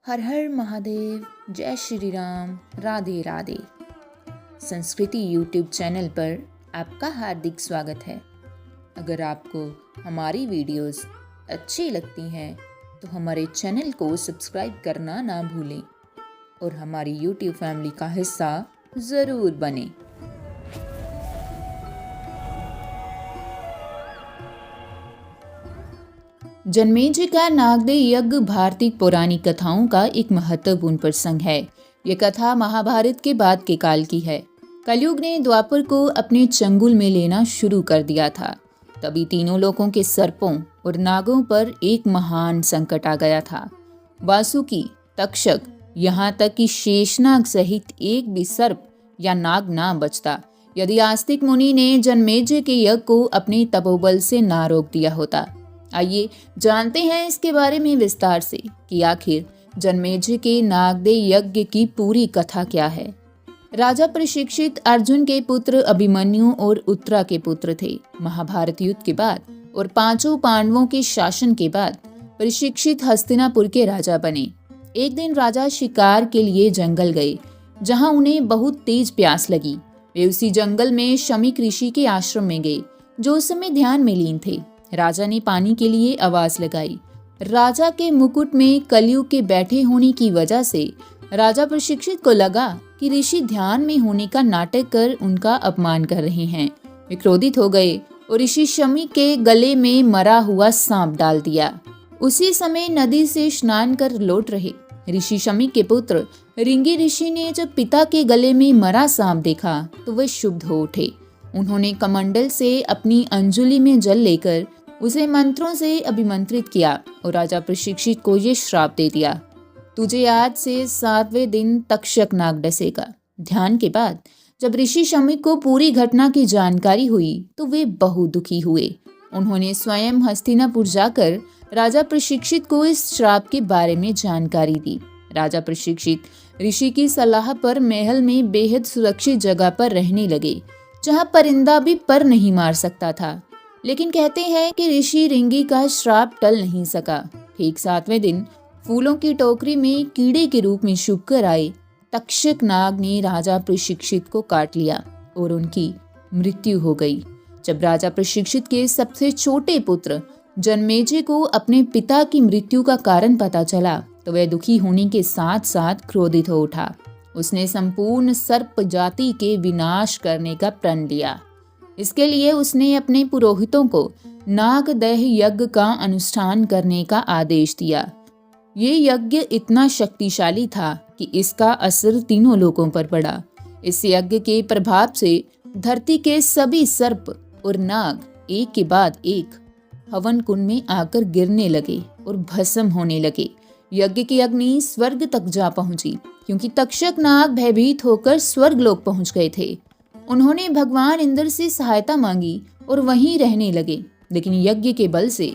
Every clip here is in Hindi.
हर हर महादेव, जय श्री राम, राधे राधे। संस्कृति यूट्यूब चैनल पर आपका हार्दिक स्वागत है। अगर आपको हमारी वीडियोस अच्छी लगती हैं तो हमारे चैनल को सब्सक्राइब करना ना भूलें और हमारी यूट्यूब फैमिली का हिस्सा ज़रूर बनें। जन्मेजय का नागदेह यज्ञ भारतीय पौराणिक कथाओं का एक महत्वपूर्ण प्रसंग है। यह कथा महाभारत के बाद के काल की है। कलयुग ने द्वापर को अपने चंगुल में लेना शुरू कर दिया था। तभी तीनों लोकों के सर्पों और नागों पर एक महान संकट आ गया था। वासुकी, तक्षक, यहाँ तक कि शेषनाग सहित एक भी सर्प या नाग ना बचता यदि आस्तिक मुनि ने जन्मेजय के यज्ञ को अपने तपोबल से ना रोक दिया होता। आइए जानते हैं इसके बारे में विस्तार से कि आखिर जन्मेजय के नागदेह यज्ञ की पूरी कथा क्या है। राजा प्रशिक्षित अर्जुन के पुत्र अभिमन्यु और उत्तरा के पुत्र थे। महाभारत युद्ध के बाद और पांचों पांडवों के शासन के बाद प्रशिक्षित हस्तिनापुर के राजा बने। एक दिन राजा शिकार के लिए जंगल गए, जहां उन्हें बहुत तेज प्यास लगी। वे उसी जंगल में शमीक ऋषि के आश्रम में गए, जो उस समय ध्यान में लीन थे। राजा ने पानी के लिए आवाज लगाई। राजा के मुकुट में कलयुग के बैठे होने की वजह से राजा प्रशिक्षित को लगा कि ऋषि ध्यान में होने का नाटक कर उनका अपमान कर रहे हैं। वे क्रोधित हो गए और ऋषि शमी के गले में मरा हुआ सांप डाल दिया। उसी समय नदी से स्नान कर लौट रहे ऋषि शमी के पुत्र रिंगी ऋषि ने जब पिता के गले में मरा सांप देखा तो वे क्षुब्ध हो उठे। उन्होंने कमंडल से अपनी अंजुलि में जल लेकर उसे मंत्रों से अभिमंत्रित किया और राजा प्रशिक्षित को ये श्राप दे दिया, तुझे आज से 7वें दिन तक्षक नाग डसेगा। ध्यान के बाद जब ऋषि शमीक को पूरी घटना की जानकारी हुई तो वे बहुत दुखी हुए। उन्होंने स्वयं हस्तिनापुर जाकर राजा प्रशिक्षित को इस श्राप के बारे में जानकारी दी। राजा प्रशिक्षित ऋषि की सलाह पर महल में बेहद सुरक्षित जगह पर रहने लगे, जहां परिंदा भी पर नहीं मार सकता था। लेकिन कहते हैं कि ऋषि रिंगी का श्राप टल नहीं सका। ठीक 7वें दिन फूलों की टोकरी में कीड़े के रूप में छुप कर आए तक्षक नाग ने राजा प्रशिक्षित को काट लिया और उनकी मृत्यु हो गई। जब राजा प्रशिक्षित के सबसे छोटे पुत्र जन्मेजय को अपने पिता की मृत्यु का कारण पता चला तो वह दुखी होने के साथ साथ क्रोधित हो उठा। उसने संपूर्ण सर्प जाति के विनाश करने का प्रण लिया। इसके लिए उसने अपने पुरोहितों को नागदेह यज्ञ का अनुष्ठान करने का आदेश दिया। ये यज्ञ इतना शक्तिशाली था कि इसका असर तीनों लोगों पर पड़ा। इस यज्ञ के प्रभाव से धरती के सभी सर्प और नाग एक के बाद एक हवन कुंड में आकर गिरने लगे और भस्म होने लगे। यज्ञ की अग्नि स्वर्ग तक जा पहुंची, क्योंकि तक्षक नाग भयभीत होकर स्वर्ग लोक पहुंच गए थे। उन्होंने भगवान इंद्र से सहायता मांगी और वहीं रहने लगे, लेकिन यज्ञ के बल से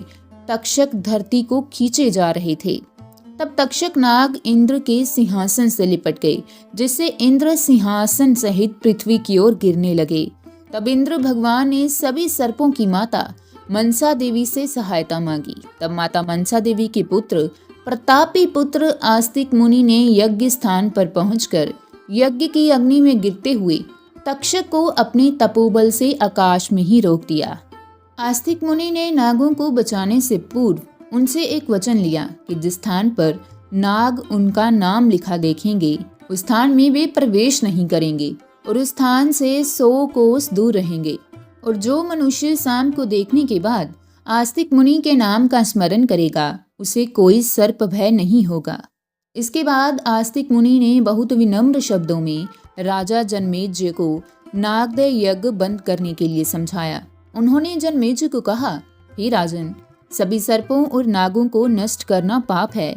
तक्षक धरती को खींचे जा रहे थे। तब तक्षक नाग इंद्र के सिंहासन से लिपट गए, जिससे इंद्र सिंहासन सहित पृथ्वी की ओर गिरने लगे। तब इंद्र भगवान ने सभी सर्पों की माता मनसा देवी से सहायता मांगी। तब माता मनसा देवी के पुत्र प्रतापी पुत्र आस्तिक मुनि ने यज्ञ स्थान पर पहुंचकर यज्ञ की अग्नि में गिरते हुए तक्षक को अपने तपोबल से आकाश में ही रोक दिया। आस्तिक मुनि ने नागों को बचाने से पूर्व उनसे एक वचन लिया कि जिस स्थान पर नाग उनका नाम लिखा देखेंगे उस स्थान में वे प्रवेश नहीं करेंगे और उस स्थान से 100 कोस दूर रहेंगे। और जो मनुष्य शाम को देखने के बाद आस्तिक मुनि के नाम का स्मरण करेगा उसे कोई सर्प भय नहीं होगा। इसके बाद आस्तिक मुनि ने बहुत विनम्र शब्दों में राजा जन्मेजय को नागदेह यज्ञ बंद करने के लिए समझाया। उन्होंने जन्मेजय को कहा, हे राजन, सभी सर्पों और नागों को नष्ट करना पाप है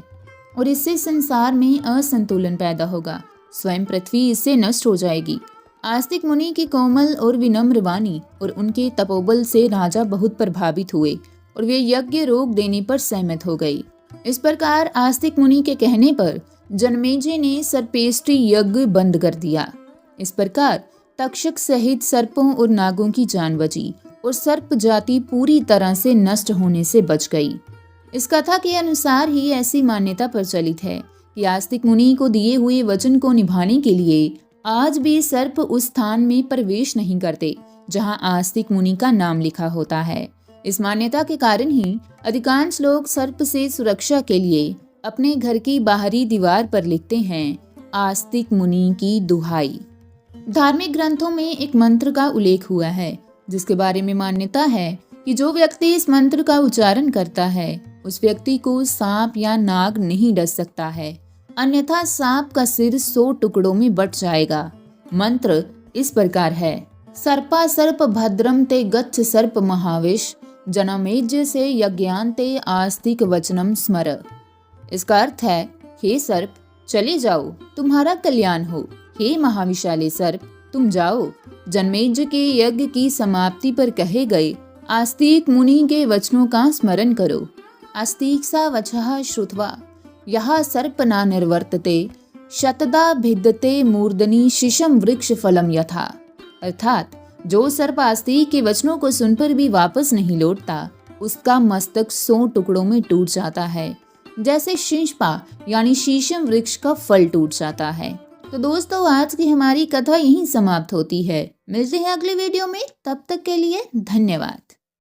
और इससे संसार में असंतुलन पैदा होगा। स्वयं पृथ्वी इससे नष्ट हो जाएगी। आस्तिक मुनि की कोमल और विनम्र वाणी और उनके तपोबल से राजा बहुत प्रभावित हुए और वे यज्ञ रोक देने पर सहमत हो गए। इस प्रकार आस्तिक मुनि के कहने पर जन्मेजय ने सर्पेष्टि यज्ञ बंद कर दिया। इस प्रकार तक्षक सहित सर्पों और नागों की जान बची और सर्प जाति पूरी तरह से नष्ट होने से बच गई। इस कथा के अनुसार ही ऐसी मान्यता प्रचलित है कि आस्तिक मुनि को दिए हुए वचन को निभाने के लिए आज भी सर्प उस स्थान में प्रवेश नहीं करते जहां आस्तिक मुनि का नाम लिखा होता है। इस मान्यता के कारण ही अधिकांश लोग सर्प से सुरक्षा के लिए अपने घर की बाहरी दीवार पर लिखते हैं, आस्तिक मुनि की दुहाई। धार्मिक ग्रंथों में एक मंत्र का उल्लेख हुआ है जिसके बारे में मान्यता है कि जो व्यक्ति इस मंत्र का उच्चारण करता है उस व्यक्ति को सांप या नाग नहीं डस सकता है, अन्यथा सांप का सिर 100 टुकड़ों में बट जाएगा। मंत्र इस प्रकार है, सर्पा सर्प भद्रम ते गच्छ सर्प महाविश जनमेज्य से यज्ञान्ते आस्तिक वचनम स्मर। इसका अर्थ है, हे सर्प चले जाओ, तुम्हारा कल्याण हो। हे महाविशाली सर्प तुम जाओ, जनमेज्य के यज्ञ की समाप्ति पर कहे गए आस्तिक मुनि के वचनों का स्मरण करो। आस्तिक सा वचः श्रुत्वा यह सर्प न निर्वर्तते शतदा भिद्यते मूर्धनि शिशम वृक्ष फलम यथा। अर्थात जो सर्प आस्तिक के वचनों को सुनकर भी वापस नहीं लौटता उसका मस्तक 100 टुकड़ों में टूट जाता है, जैसे शीशपा यानी शीशम वृक्ष का फल टूट जाता है। तो दोस्तों आज की हमारी कथा यहीं समाप्त होती है। मिलते हैं अगले वीडियो में, तब तक के लिए धन्यवाद।